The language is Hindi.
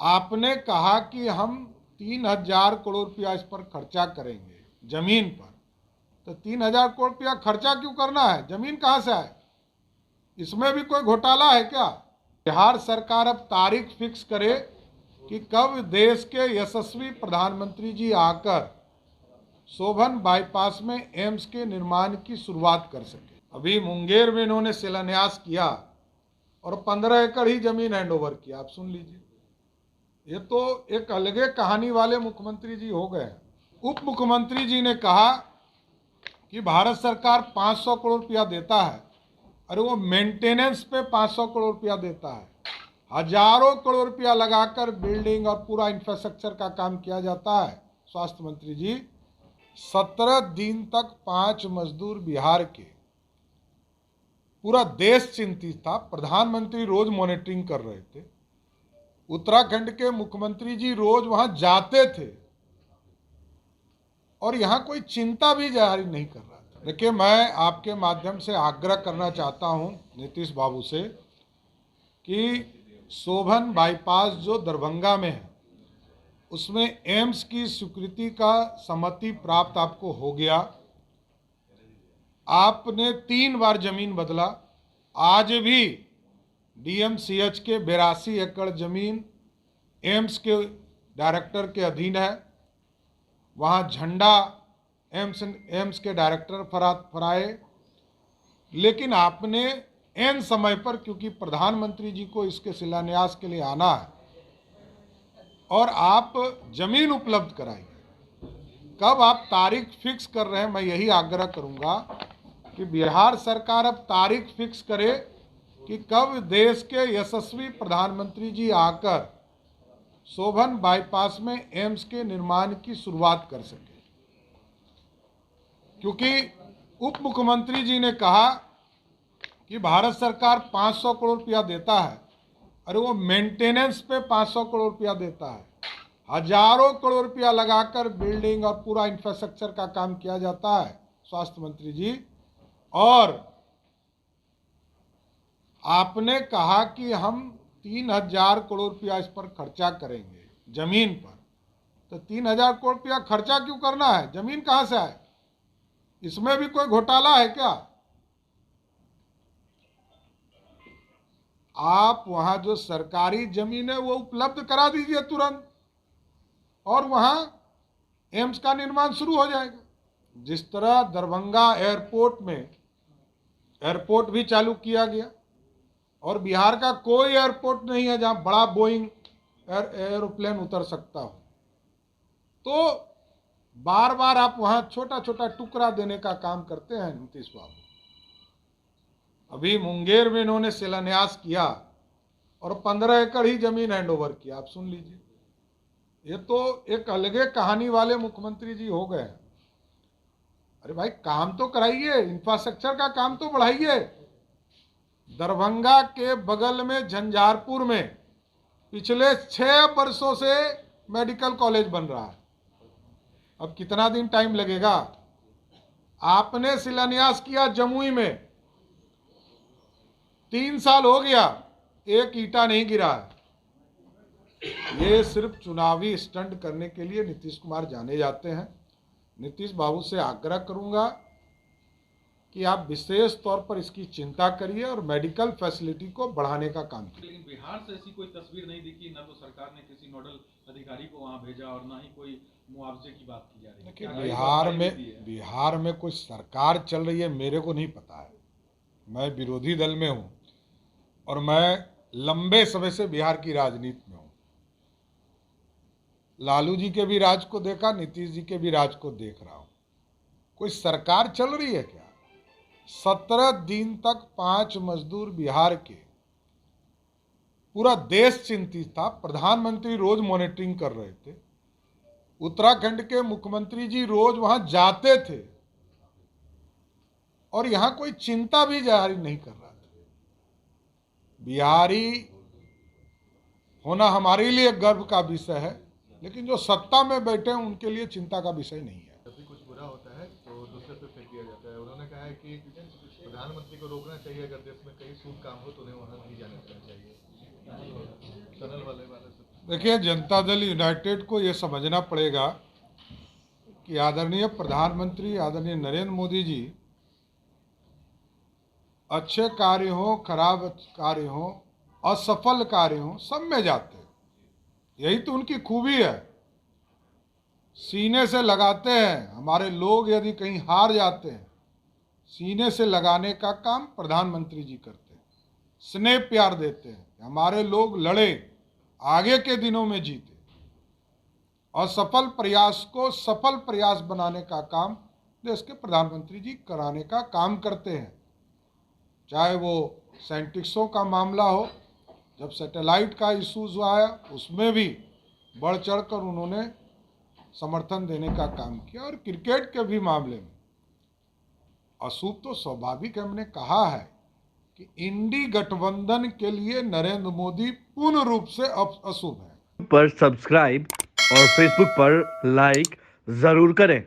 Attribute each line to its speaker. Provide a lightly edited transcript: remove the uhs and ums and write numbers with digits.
Speaker 1: आपने कहा कि हम 3,000 करोड़ रुपया इस पर खर्चा करेंगे जमीन पर, तो 3,000 करोड़ रुपया खर्चा क्यों करना है? जमीन कहाँ से आए? इसमें भी कोई घोटाला है क्या? बिहार सरकार अब तारीख फिक्स करे कि कब देश के यशस्वी प्रधानमंत्री जी आकर शोभन बाईपास में एम्स के निर्माण की शुरुआत कर सके। अभी मुंगेर में इन्होंने शिलान्यास किया और 15 एकड़ ही जमीन हैंडओवर किया। आप सुन लीजिए, ये तो एक अलगे कहानी वाले मुख्यमंत्री जी हो गए। उप मुख्यमंत्री जी ने कहा कि भारत सरकार 500 करोड़ रुपया देता है, अरे वो मेंटेनेंस पे 500 करोड़ रुपया देता है। हजारों करोड़ रुपया लगाकर बिल्डिंग और पूरा इंफ्रास्ट्रक्चर का काम किया जाता है। स्वास्थ्य मंत्री जी, 17 दिन तक 5 मजदूर बिहार के, पूरा देश चिंतित था, प्रधानमंत्री रोज मॉनिटरिंग कर रहे थे, उत्तराखंड के मुख्यमंत्री जी रोज वहां जाते थे और यहां कोई चिंता भी जारी नहीं कर रहा था। देखिए, मैं आपके माध्यम से आग्रह करना चाहता हूं नीतीश बाबू से कि शोभन बाईपास जो दरभंगा में है उसमें एम्स की स्वीकृति का सहमति प्राप्त आपको हो गया। आपने 3 बार जमीन बदला, आज भी डीएमसीएच के 82 एकड़ जमीन एम्स के डायरेक्टर के अधीन है। वहाँ झंडा एम्स के डायरेक्टर फहराए, लेकिन आपने एन समय पर, क्योंकि प्रधानमंत्री जी को इसके शिलान्यास के लिए आना है और आप जमीन उपलब्ध कराइए। कब आप तारीख फिक्स कर रहे हैं? मैं यही आग्रह करूंगा कि बिहार सरकार अब तारीख फिक्स करे कि कब देश के यशस्वी प्रधानमंत्री जी आकर शोभन बाईपास में एम्स के निर्माण की शुरुआत कर सके। क्योंकि उप मुख्यमंत्री जी ने कहा कि भारत सरकार 500 करोड़ रुपया देता है, अरे वो मेंटेनेंस पे 500 करोड़ रुपया देता है। हजारों करोड़ रुपया लगाकर बिल्डिंग और पूरा इंफ्रास्ट्रक्चर का काम किया जाता है। स्वास्थ्य मंत्री जी, और आपने कहा कि हम 3,000 करोड़ रुपया इस पर खर्चा करेंगे जमीन पर, तो 3,000 करोड़ रुपया खर्चा क्यों करना है? जमीन कहां से आए? इसमें भी कोई घोटाला है क्या? आप वहां जो सरकारी जमीन है वो उपलब्ध करा दीजिए तुरंत, और वहां एम्स का निर्माण शुरू हो जाएगा। जिस तरह दरभंगा एयरपोर्ट में एयरपोर्ट भी चालू किया गया, और बिहार का कोई एयरपोर्ट नहीं है जहां बड़ा बोइंग एरोप्लेन उतर सकता हो, तो बार बार आप वहां छोटा छोटा टुकड़ा देने का काम करते हैं नीतीश बाबू। अभी मुंगेर में इन्होंने शिलान्यास किया और 15 एकड़ ही जमीन हैंडओवर किया। आप सुन लीजिए, ये तो एक अलगे कहानी वाले मुख्यमंत्री जी हो गए। अरे भाई, काम तो कराइए, इंफ्रास्ट्रक्चर का काम तो बढ़ाइए। दरभंगा के बगल में झंझारपुर में पिछले 6 वर्षों से मेडिकल कॉलेज बन रहा है। अब कितना दिन टाइम लगेगा? आपने शिलान्यास किया जमुई में, 3 साल हो गया, एक ईंटा नहीं गिरा है। ये सिर्फ चुनावी स्टंट करने के लिए नीतीश कुमार जाने जाते हैं। नीतीश बाबू से आग्रह करूंगा कि आप विशेष तौर पर इसकी चिंता करिए और मेडिकल फैसिलिटी को बढ़ाने का काम कीजिए।
Speaker 2: लेकिन बिहार से ऐसी कोई तस्वीर नहीं दिखी, ना तो सरकार ने किसी नोडल अधिकारी को वहां भेजा और ना ही कोई मुआवजे की बात की जा रही है।
Speaker 1: देखिए, बिहार में कोई सरकार चल रही है मेरे को नहीं पता है। मैं विरोधी दल में हूँ और मैं लंबे समय से बिहार की राजनीति में हूँ। लालू जी के भी राज को देखा, नीतीश जी के भी राज को देख रहा हूँ। कोई सरकार चल रही है क्या? 17 दिन तक 5 मजदूर बिहार के, पूरा देश चिंतित था, प्रधानमंत्री रोज मॉनिटरिंग कर रहे थे, उत्तराखंड के मुख्यमंत्री जी रोज वहां जाते थे और यहां कोई चिंता भी जारी नहीं कर रहा था। बिहारी होना हमारे लिए गर्व का विषय है, लेकिन जो सत्ता में बैठे हैं उनके लिए चिंता का विषय नहीं है।
Speaker 3: जब भी कुछ बुरा होता है तो दूसरे पे फेंक दिया जाता है। उन्होंने कहा है कि प्रधानमंत्री को रोकना चाहिए, अगर देश में कहीं शुभ काम हो तो उन्हें वहां नहीं जाने देना चाहिए। टनल वाले से
Speaker 1: देखिए, जनता दल यूनाइटेड को ये समझना पड़ेगा कि आदरणीय प्रधानमंत्री आदरणीय नरेंद्र मोदी जी अच्छे कार्य हो, खराब कार्य हो, असफल कार्य हो, सब में जाते हैं। यही तो उनकी खूबी है, सीने से लगाते हैं। हमारे लोग यदि कहीं हार जाते हैं, सीने से लगाने का काम प्रधानमंत्री जी करते हैं, स्नेह प्यार देते हैं, हमारे लोग लड़े, आगे के दिनों में जीते। असफल प्रयास को सफल प्रयास बनाने का काम देश के प्रधानमंत्री जी कराने का काम करते हैं। चाहे वो साइंटिस्टों का मामला हो, जब सैटेलाइट का इशूज आया उसमें भी बढ़ चढ़कर उन्होंने समर्थन देने का काम किया, और क्रिकेट के भी मामले में अशुभ तो स्वाभाविक है। हमने कहा है कि इंडी गठबंधन के लिए नरेंद्र मोदी पूर्ण रूप से अशुभ है।
Speaker 4: पर सब्सक्राइब और फेसबुक पर लाइक जरूर करें।